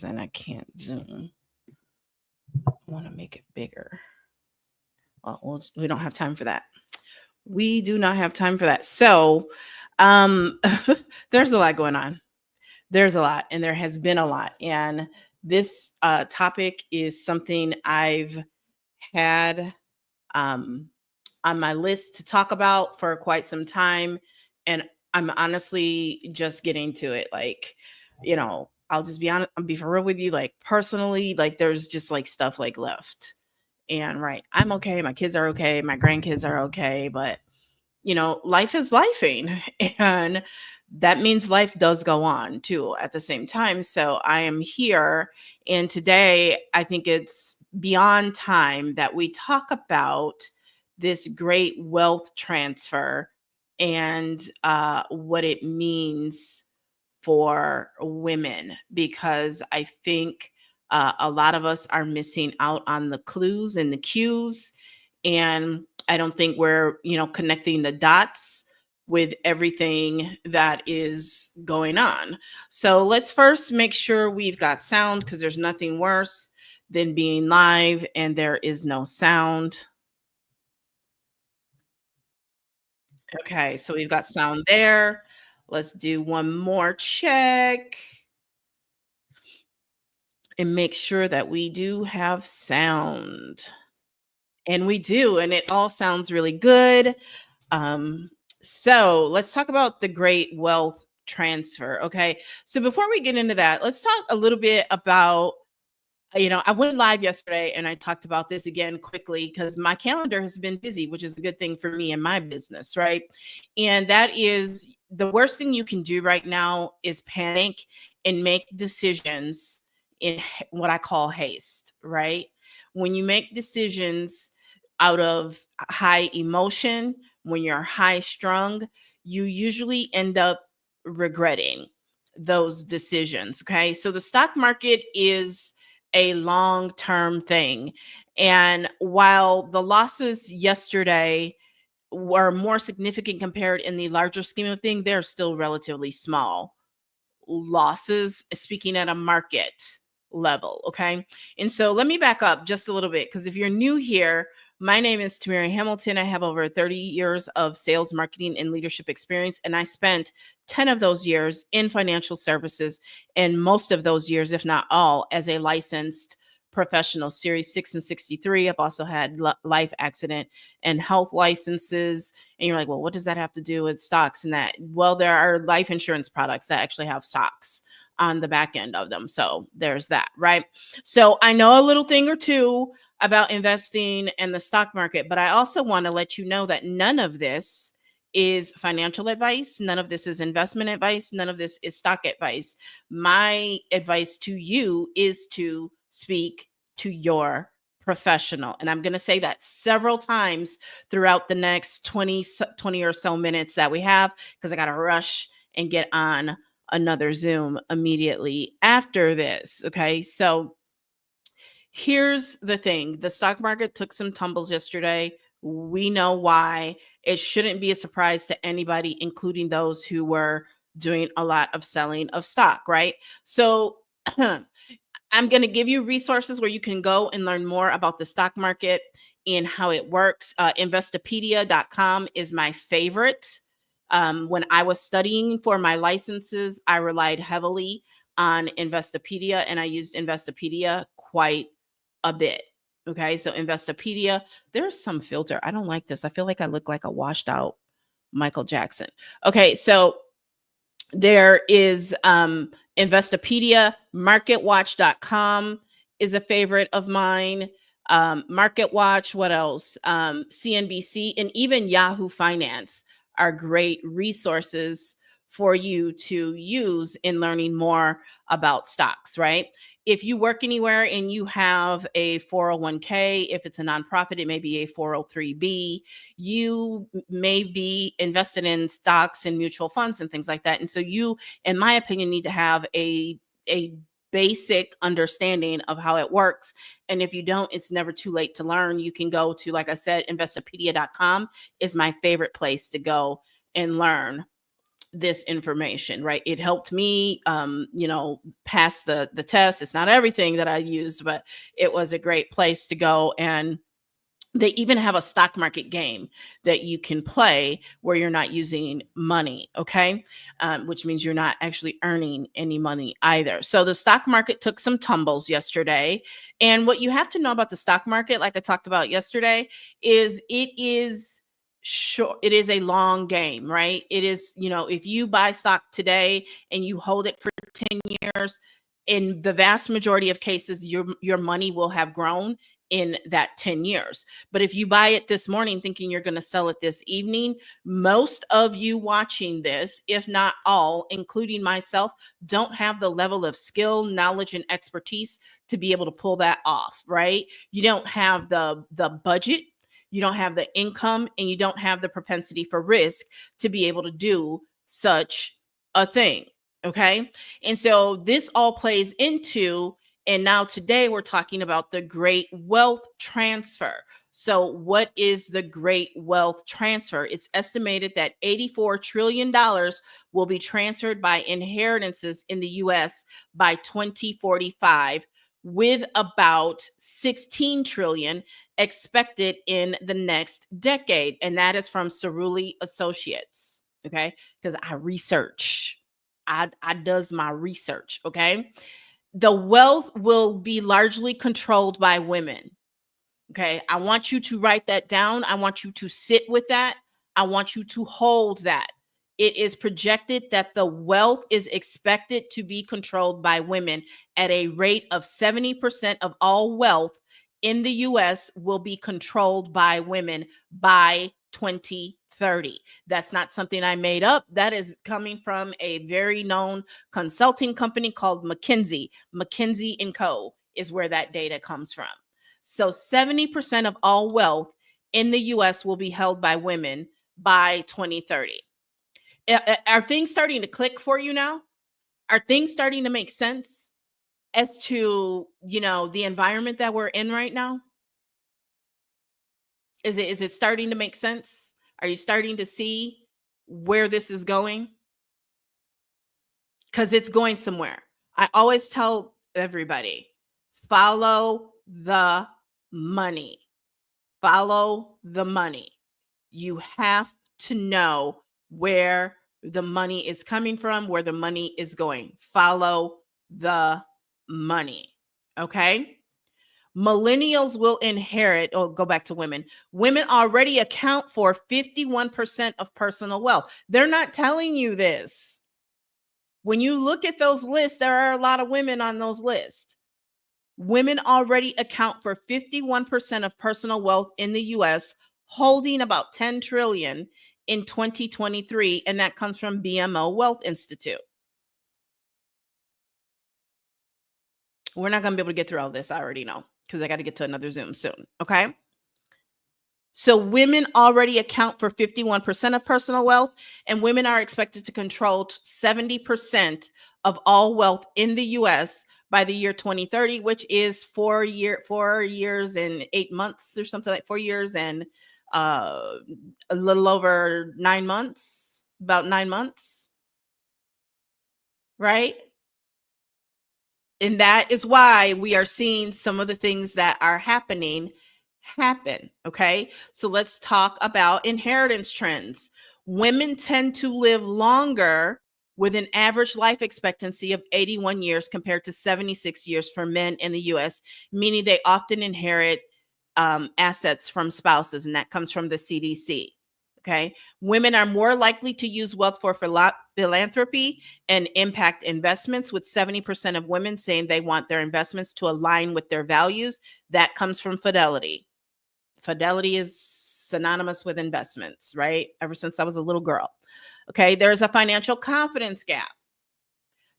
and I can't zoom. I want to make it bigger. We don't have time for that. We do not have time for that. So, um, there's a lot going on. There's a lot, and there has been a lot. And this topic is something I've had um, on my list to talk about for quite some time. And I'm honestly just getting to it. Like, I'll just be honest, I'll be for real with you. Like, personally, like, there's just like stuff like left. And right, I'm okay. My kids are okay. My grandkids are okay. But life is lifing. And that means life does go on too at the same time. So I am here. And today, I think it's beyond time that we talk about this great wealth transfer and what it means for women, because I think a lot of us are missing out on the clues and the cues. And I don't think we're, connecting the dots with everything that is going on. So let's first make sure we've got sound, because there's nothing worse than being live and there is no sound. Okay, so we've got sound there. Let's do one more check and make sure that we do have sound. And we do, and it all sounds really good. Um, so let's talk about the great wealth transfer. Okay. So before we get into that, let's talk a little bit about, I went live yesterday and I talked about this again quickly because my calendar has been busy, which is a good thing for me and my business, right? And that is the worst thing you can do right now is panic and make decisions in what I call haste, right? When you make decisions out of high emotion, when you're high strung, you usually end up regretting those decisions. Okay. So the stock market is a long term thing. And while the losses yesterday were more significant compared in the larger scheme of things, they're still relatively small losses, speaking at a market level. Okay. And so let me back up just a little bit, because if you're new here, my name is Tamara Hamilton. I have over 30 years of sales, marketing, and leadership experience. And I spent 10 of those years in financial services, and most of those years, if not all, as a licensed professional, Series 6 and 63. I've also had life accident and health licenses. And you're like, well, what does that have to do with stocks and that? Well, there are life insurance products that actually have stocks on the back end of them. So there's that, right? So I know a little thing or two about investing in the stock market, but I also want to let you know that none of this is financial advice. None of this is investment advice. None of this is stock advice. My advice to you is to speak to your professional. And I'm going to say that several times throughout the next 20 or so minutes that we have, because I got to rush and get on another Zoom immediately after this. Okay. So here's the thing. The stock market took some tumbles yesterday. We know why. It shouldn't be a surprise to anybody, including those who were doing a lot of selling of stock, right? So I'm going to give you resources where you can go and learn more about the stock market and how it works. Investopedia.com is my favorite. When I was studying for my licenses, I relied heavily on Investopedia, and I used Investopedia quite a bit. Okay, so Investopedia, there's some filter. I don't like this. I feel like I look like a washed out Michael Jackson. Okay, so there is Investopedia. MarketWatch.com is a favorite of mine. MarketWatch, what else? CNBC and even Yahoo Finance are great resources for you to use in learning more about stocks, right? If you work anywhere and you have a 401k, if it's a nonprofit, it may be a 403b, you may be invested in stocks and mutual funds and things like that. And so you, in my opinion, need to have a basic understanding of how it works. And if you don't, it's never too late to learn. You can go to, like I said, Investopedia.com is my favorite place to go and learn this information, right? It helped me, pass the test. It's not everything that I used, but it was a great place to go. And they even have a stock market game that you can play where you're not using money, okay? Which means you're not actually earning any money either. So the stock market took some tumbles yesterday. And what you have to know about the stock market, like I talked about yesterday, is it is short, it is a long game, right? It is, if you buy stock today and you hold it for 10 years, in the vast majority of cases, your money will have grown in that 10 years. But if you buy it this morning thinking you're going to sell it this evening, most of you watching this, if not all, including myself, don't have the level of skill, knowledge, and expertise to be able to pull that off, right? You don't have the budget, you don't have the income, and you don't have the propensity for risk to be able to do such a thing. Okay. And so this all plays into, and now today we're talking about the great wealth transfer. So what is the great wealth transfer? It's estimated that $84 trillion will be transferred by inheritances in the US by 2045, with about 16 trillion expected in the next decade. And that is from Cerulli Associates. Okay. Because I research. I does my research, okay? The wealth will be largely controlled by women. Okay? I want you to write that down. I want you to sit with that. I want you to hold that. It is projected that the wealth is expected to be controlled by women at a rate of 70% of all wealth in the US will be controlled by women by 2030. That's not something I made up. That is coming from a very known consulting company called McKinsey. McKinsey & Co. is where that data comes from. So 70% of all wealth in the US will be held by women by 2030. Are things starting to click for you now? Are things starting to make sense as to, the environment that we're in right now? Is it starting to make sense? Are you starting to see where this is going? Because it's going somewhere. I always tell everybody, follow the money. Follow the money. You have to know where the money is coming from, where the money is going. Follow the money. Okay? Millennials will inherit, or go back to women. Women already account for 51% of personal wealth. They're not telling you this. When you look at those lists, there are a lot of women on those lists. Women already account for 51% of personal wealth in the US, holding about 10 trillion in 2023, and that comes from BMO Wealth Institute. We're not going to be able to get through all this, I already know, because I got to get to another Zoom soon, okay? So women already account for 51% of personal wealth, and women are expected to control 70% of all wealth in the US by the year 2030, which is 4 years and 8 months, or something like 4 years and a little over 9 months, about 9 months, right? And that is why we are seeing some of the things that are happening happen. Okay. So let's talk about inheritance trends. Women tend to live longer with an average life expectancy of 81 years compared to 76 years for men in the US, meaning they often inherit assets from spouses, and that comes from the CDC. Okay. Women are more likely to use wealth for philanthropy and impact investments, with 70% of women saying they want their investments to align with their values. That comes from Fidelity. Fidelity is synonymous with investments, right? Ever since I was a little girl. Okay. There's a financial confidence gap.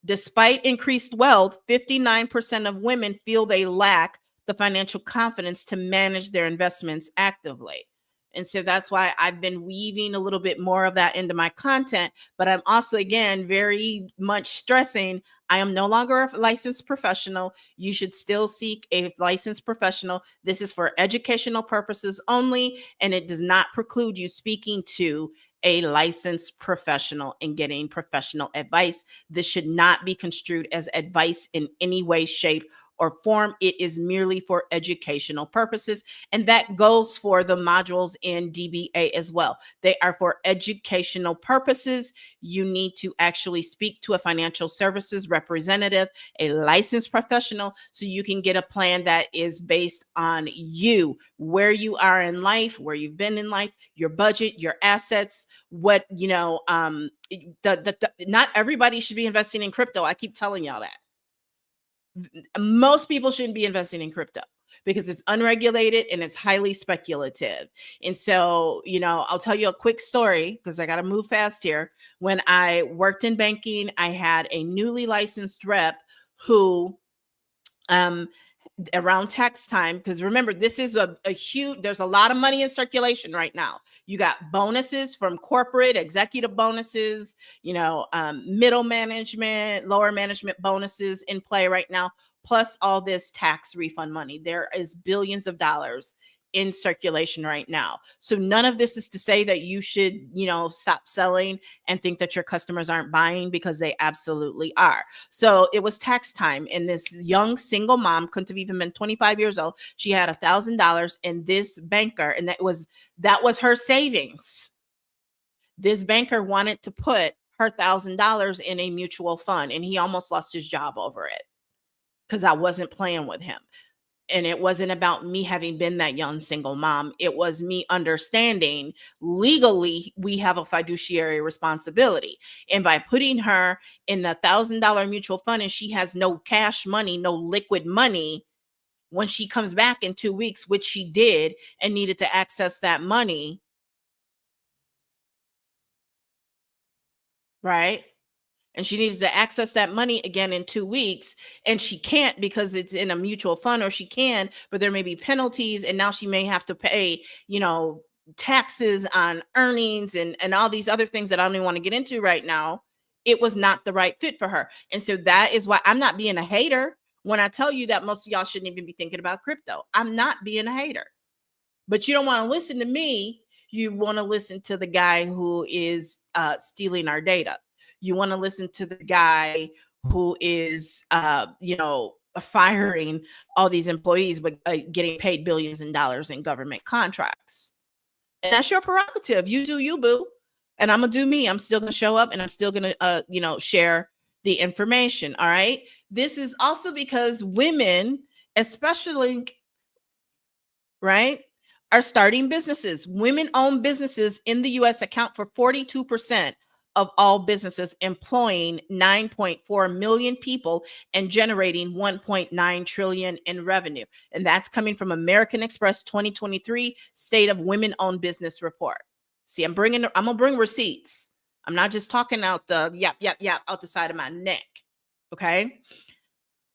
Despite increased wealth, 59% of women feel they lack the financial confidence to manage their investments actively. And so that's why I've been weaving a little bit more of that into my content. But I'm also, again, very much stressing I am no longer a licensed professional. You should still seek a licensed professional. This is for educational purposes only, and it does not preclude you speaking to a licensed professional and getting professional advice. This should not be construed as advice in any way, shape, or form. It is merely for educational purposes. And that goes for the modules in DBA as well. They are for educational purposes. You need to actually speak to a financial services representative, a licensed professional, so you can get a plan that is based on you, where you are in life, where you've been in life, your budget, your assets, what, not everybody should be investing in crypto. I keep telling y'all that. Most people shouldn't be investing in crypto because it's unregulated and it's highly speculative. And so, I'll tell you a quick story because I got to move fast here. When I worked in banking, I had a newly licensed rep who, around tax time, because remember, this is a huge, there's a lot of money in circulation right now. You got bonuses from corporate executive bonuses, middle management, lower management bonuses in play right now, plus all this tax refund money. There is billions of dollars in circulation right now. So none of this is to say that you should, stop selling and think that your customers aren't buying, because they absolutely are. So it was tax time, and this young single mom couldn't have even been 25 years old. She had $1,000, and this banker, and that was her savings. This banker wanted to put her $1,000 in a mutual fund, and he almost lost his job over it because I wasn't playing with him. And it wasn't about me having been that young single mom. It was me understanding legally we have a fiduciary responsibility. And by putting her in the $1,000 mutual fund and she has no cash money, no liquid money, when she comes back in 2 weeks, which she did, and needed to access that money, right? And she needs to access that money again in 2 weeks, and she can't because it's in a mutual fund, or she can, but there may be penalties, and now she may have to pay, taxes on earnings and all these other things that I don't even want to get into right now. It was not the right fit for her. And so that is why I'm not being a hater when I tell you that most of y'all shouldn't even be thinking about crypto. I'm not being a hater. But you don't want to listen to me. You want to listen to the guy who is stealing our data. You want to listen to the guy who is, firing all these employees, but getting paid billions of dollars in government contracts. And that's your prerogative. You do you, boo. And I'm going to do me. I'm still going to show up, and I'm still going to, share the information. All right. This is also because women, especially, right, are starting businesses. Women-owned businesses in the U.S. account for 42% of all businesses, employing 9.4 million people and generating 1.9 trillion in revenue. And that's coming from American Express 2023 State of Women-Owned Business Report. See, I'm gonna bring receipts. I'm not just talking out the yap out the side of my neck. Okay.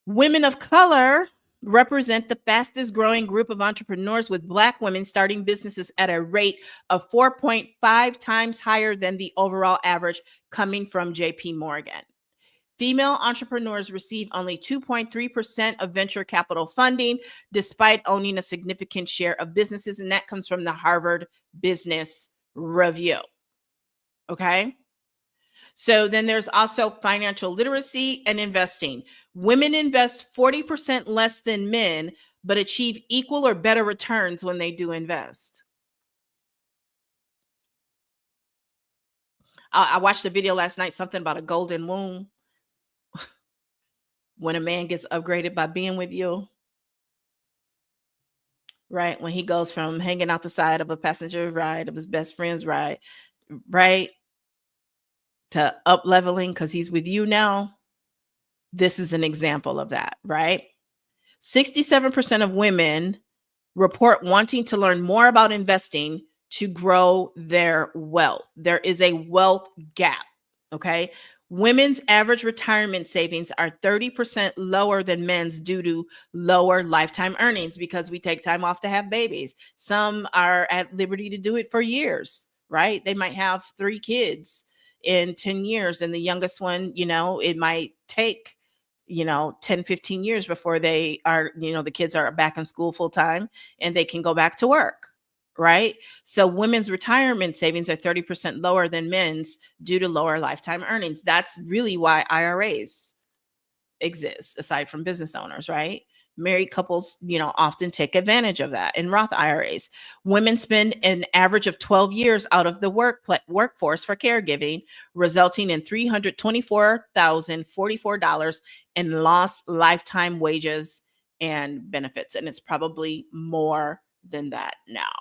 Women of color represent the fastest growing group of entrepreneurs, with Black women starting businesses at a rate of 4.5 times higher than the overall average, coming from JP Morgan. Female entrepreneurs receive only 2.3% of venture capital funding, despite owning a significant share of businesses. And that comes from the Harvard Business Review. Okay. So then there's also financial literacy and investing. Women invest 40% less than men, but achieve equal or better returns when they do invest. I watched a video last night, something about a golden womb. When a man gets upgraded by being with you, right? When he goes from hanging out the side of a passenger ride of his best friend's ride, right, to up leveling because he's with you now. This is an example of that, right? 67% of women report wanting to learn more about investing to grow their wealth. There is a wealth gap, okay? Women's average retirement savings are 30% lower than men's due to lower lifetime earnings, because we take time off to have babies. Some are at liberty to do it for years, right? They might have 3 kids in 10 years, and the youngest one, it might take 10, 15 years before they are, the kids are back in school full time and they can go back to work. right? So women's retirement savings are 30% lower than men's due to lower lifetime earnings. That's really why IRAs exist, aside from business owners, right? Married couples, often take advantage of that in Roth IRAs. Women spend an average of 12 years out of the workforce for caregiving, resulting in $324,044 in lost lifetime wages and benefits. And it's probably more than that now.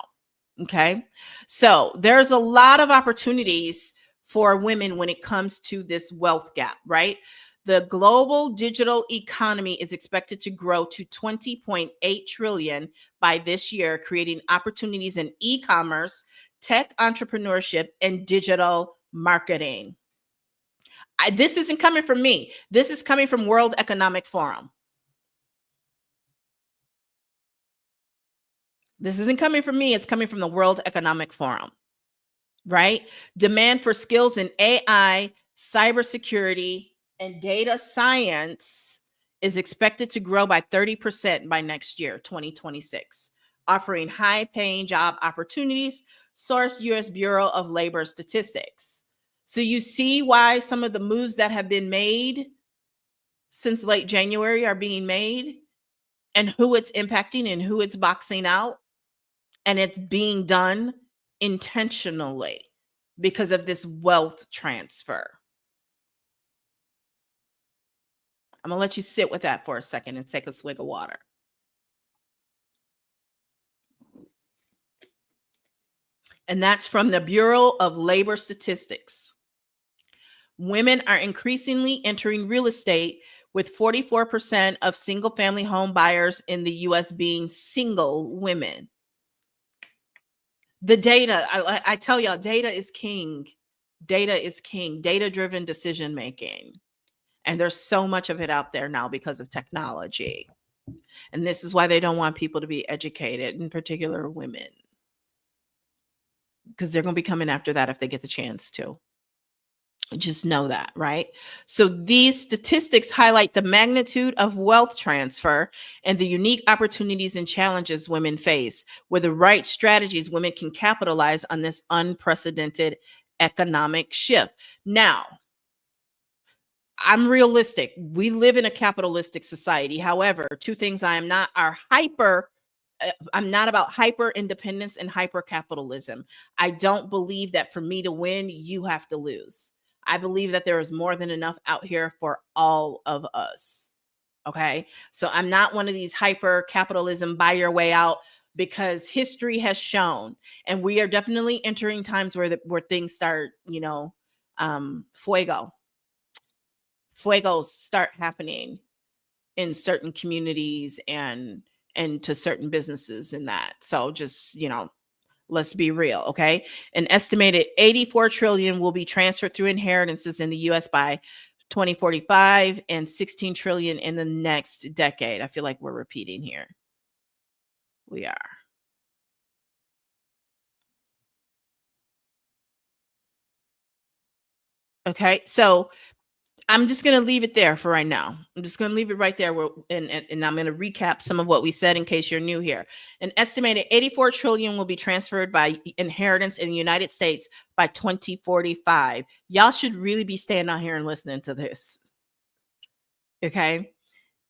Okay. So there's a lot of opportunities for women when it comes to this wealth gap, right? The global digital economy is expected to grow to 20.8 trillion by this year, creating opportunities in e-commerce, tech entrepreneurship, and digital marketing. This isn't coming from me. This is coming from World Economic Forum. This isn't coming from me. It's coming from the World Economic Forum, right? Demand for skills in AI, cybersecurity, and data science is expected to grow by 30% by next year, 2026, offering high-paying job opportunities, source U.S. Bureau of Labor Statistics. So you see why some of the moves that have been made since late January are being made, and who it's impacting and who it's boxing out. And it's being done intentionally because of this wealth transfer. I'm going to let you sit with that for a second and take a swig of water. And that's from the Bureau of Labor Statistics. Women are increasingly entering real estate, with 44% of single-family home buyers in the U.S. being single women. The data, I tell y'all, data is king. Data is king. Data-driven decision making. And there's so much of it out there now because of technology. And this is why they don't want people to be educated, in particular women, because they're going to be coming after that if they get the chance to. Just know that, right? So these statistics highlight the magnitude of wealth transfer and the unique opportunities and challenges women face. With the right strategies, women can capitalize on this unprecedented economic shift. Now, I'm realistic. We live in a capitalistic society. However, two things I am not are I'm not about hyper independence and hyper capitalism. I don't believe that for me to win, you have to lose. I believe that there is more than enough out here for all of us. Okay. So I'm not one of these hyper capitalism buy your way out, because history has shown, and we are definitely entering times where things start, fuegos start happening in certain communities and to certain businesses in that. So just, let's be real, okay? An estimated 84 trillion will be transferred through inheritances in the US by 2045 and 16 trillion in the next decade. I feel like we're repeating here. We are. Okay, so I'm just going to leave it there for right now. I'm just going to leave it right there. And I'm going to recap some of what we said in case you're new here. An estimated 84 trillion will be transferred by inheritance in the United States by 2045. Y'all should really be staying out here and listening to this. Okay.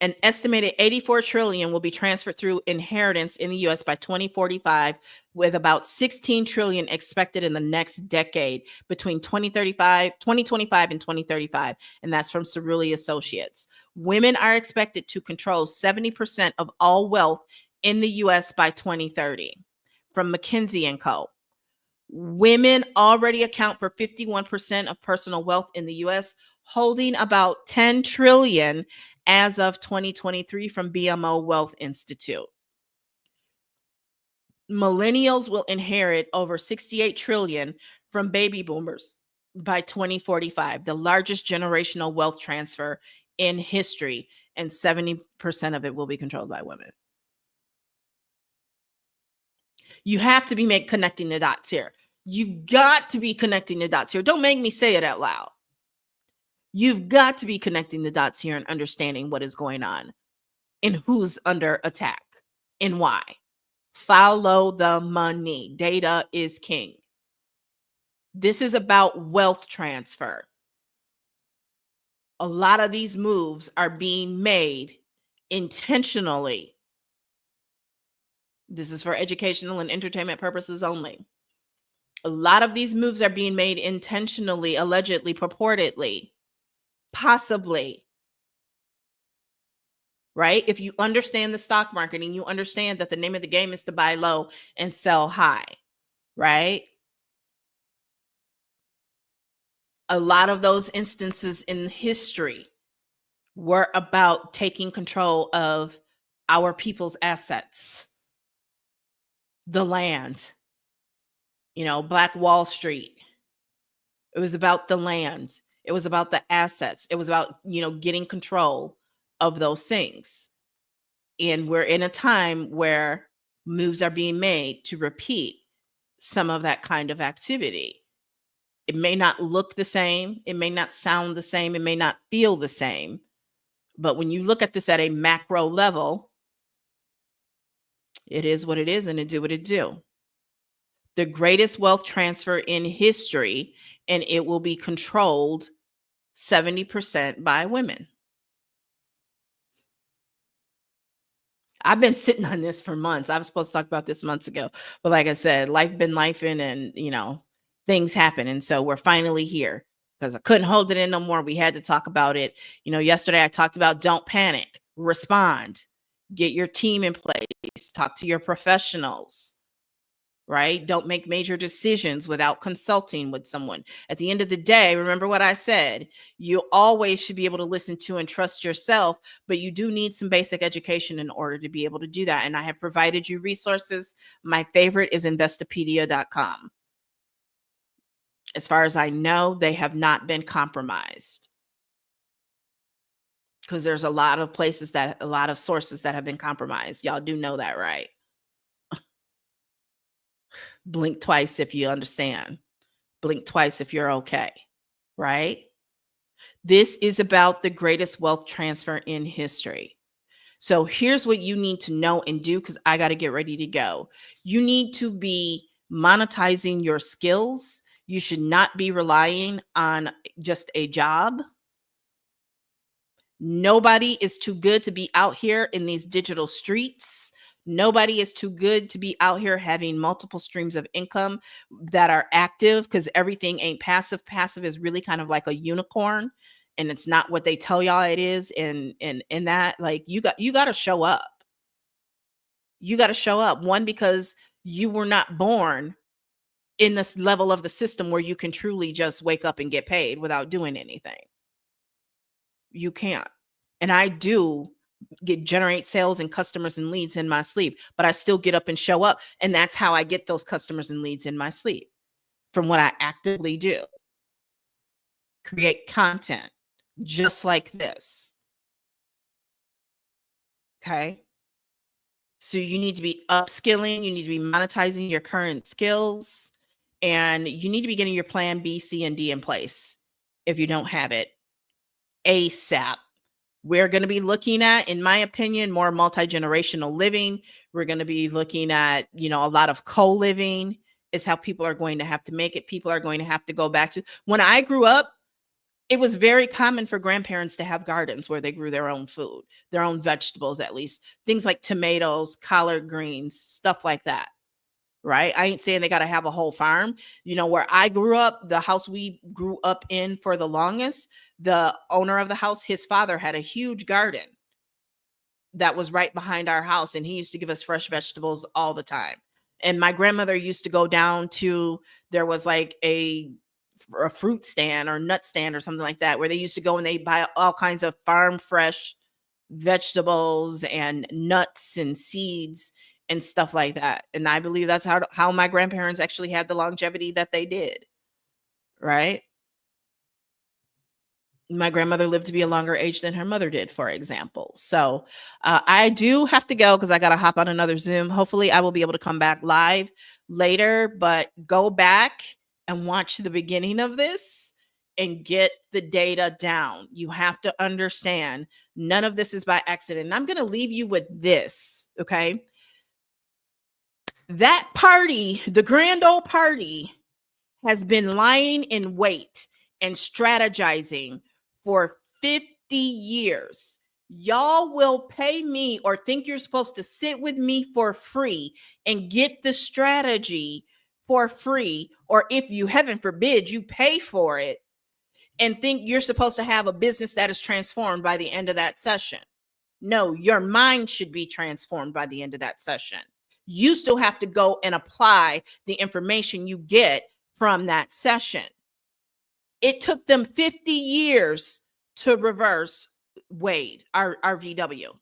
An estimated 84 trillion will be transferred through inheritance in the US by 2045, with about 16 trillion expected in the next decade between 2025 and 2035. And that's from Cerulli Associates. Women are expected to control 70% of all wealth in the US by 2030, from McKinsey & Co. Women already account for 51% of personal wealth in the US, holding about 10 trillion as of 2023 from BMO Wealth Institute. Millennials will inherit over 68 trillion from baby boomers by 2045, the largest generational wealth transfer in history, and 70% of it will be controlled by women. You have to be connecting the dots here. You've got to be connecting the dots here. Don't make me say it out loud. You've got to be connecting the dots here and understanding what is going on and who's under attack and why. Follow the money. Data is king. This is about wealth transfer. A lot of these moves are being made intentionally. This is for educational and entertainment purposes only. A lot of these moves are being made intentionally, allegedly, purportedly, possibly, right? If you understand the stock market and you understand that the name of the game is to buy low and sell high, right? A lot of those instances in history were about taking control of our people's assets, the land, Black Wall Street. It was about the land. It was about the assets. It was about, getting control of those things. And we're in a time where moves are being made to repeat some of that kind of activity. It may not look the same. It may not sound the same. It may not feel the same. But when you look at this at a macro level, it is what it is and it do what it do. The greatest wealth transfer in history, and it will be controlled 70% by women. I've been sitting on this for months. I was supposed to talk about this months ago, but like I said, life been lifing and things happen. And so we're finally here because I couldn't hold it in no more. We had to talk about it. Yesterday I talked about don't panic, respond, get your team in place, talk to your professionals, right? Don't make major decisions without consulting with someone. At the end of the day, remember what I said, you always should be able to listen to and trust yourself, but you do need some basic education in order to be able to do that. And I have provided you resources. My favorite is Investopedia.com. As far as I know, they have not been compromised because there's a lot of sources that have been compromised. Y'all do know that, right? Blink twice if you understand. Blink twice if you're okay, right? This is about the greatest wealth transfer in history. So here's what you need to know and do, because I got to get ready to go. You need to be monetizing your skills. You should not be relying on just a job. Nobody is too good to be out here in these digital streets. Nobody is too good to be out here having multiple streams of income that are active, because everything ain't passive. Passive is really kind of like a unicorn, and it's not what they tell y'all it is. And in that, like, you got to show up. You got to show up. One, because you were not born in this level of the system where you can truly just wake up and get paid without doing anything. You can't. And I do generate sales and customers and leads in my sleep, but I still get up and show up. And that's how I get those customers and leads in my sleep, from what I actively do. Create content just like this. Okay. So you need to be upskilling. You need to be monetizing your current skills, and you need to be getting your plan B, C, and D in place if you don't have it ASAP. We're going to be looking at, in my opinion, more multi-generational living. We're going to be looking at, a lot of co-living is how people are going to have to make it. People are going to have to go back to, when I grew up, it was very common for grandparents to have gardens where they grew their own food, their own vegetables, at least things like tomatoes, collard greens, stuff like that. Right? I ain't saying they got to have a whole farm. Where I grew up, the house we grew up in for the longest, the owner of the house, his father had a huge garden that was right behind our house, and he used to give us fresh vegetables all the time. And my grandmother used to go down to, there was like a fruit stand or nut stand or something like that, where they used to go and they buy all kinds of farm fresh vegetables and nuts and seeds and stuff like that. And I believe that's how my grandparents actually had the longevity that they did, right? My grandmother lived to be a longer age than her mother did, for example. So I do have to go because I got to hop on another Zoom. Hopefully I will be able to come back live later, but go back and watch the beginning of this and get the data down. You have to understand none of this is by accident. And I'm going to leave you with this, okay? That party, the grand old party, has been lying in wait and strategizing for 50 years. Y'all will pay me or think you're supposed to sit with me for free and get the strategy for free. Or if you, heaven forbid, you pay for it and think you're supposed to have a business that is transformed by the end of that session. No, your mind should be transformed by the end of that session. You still have to go and apply the information you get from that session. It took them 50 years to reverse Wade, our VW.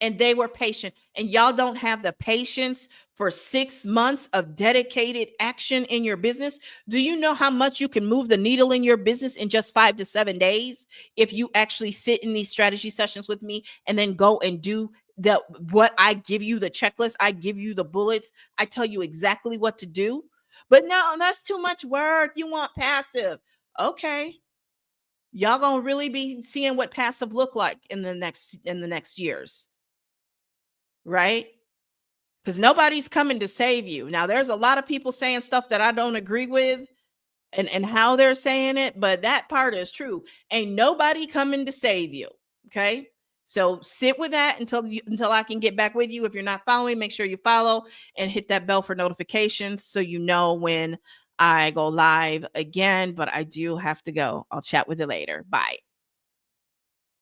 And they were patient. And y'all don't have the patience for 6 months of dedicated action in your business. Do you know how much you can move the needle in your business in just 5 to 7 days if you actually sit in these strategy sessions with me and then go and do what I give you, the checklist, I give you the bullets, I tell you exactly what to do. But no, that's too much work. You want passive. Okay. Y'all gonna really be seeing what passive look like in the next years, right? Because nobody's coming to save you. Now, there's a lot of people saying stuff that I don't agree with and how they're saying it, but that part is true. Ain't nobody coming to save you. Okay. So sit with that until I can get back with you. If you're not following, make sure you follow and hit that bell for notifications so you know when I go live again. But I do have to go. I'll chat with you later. Bye.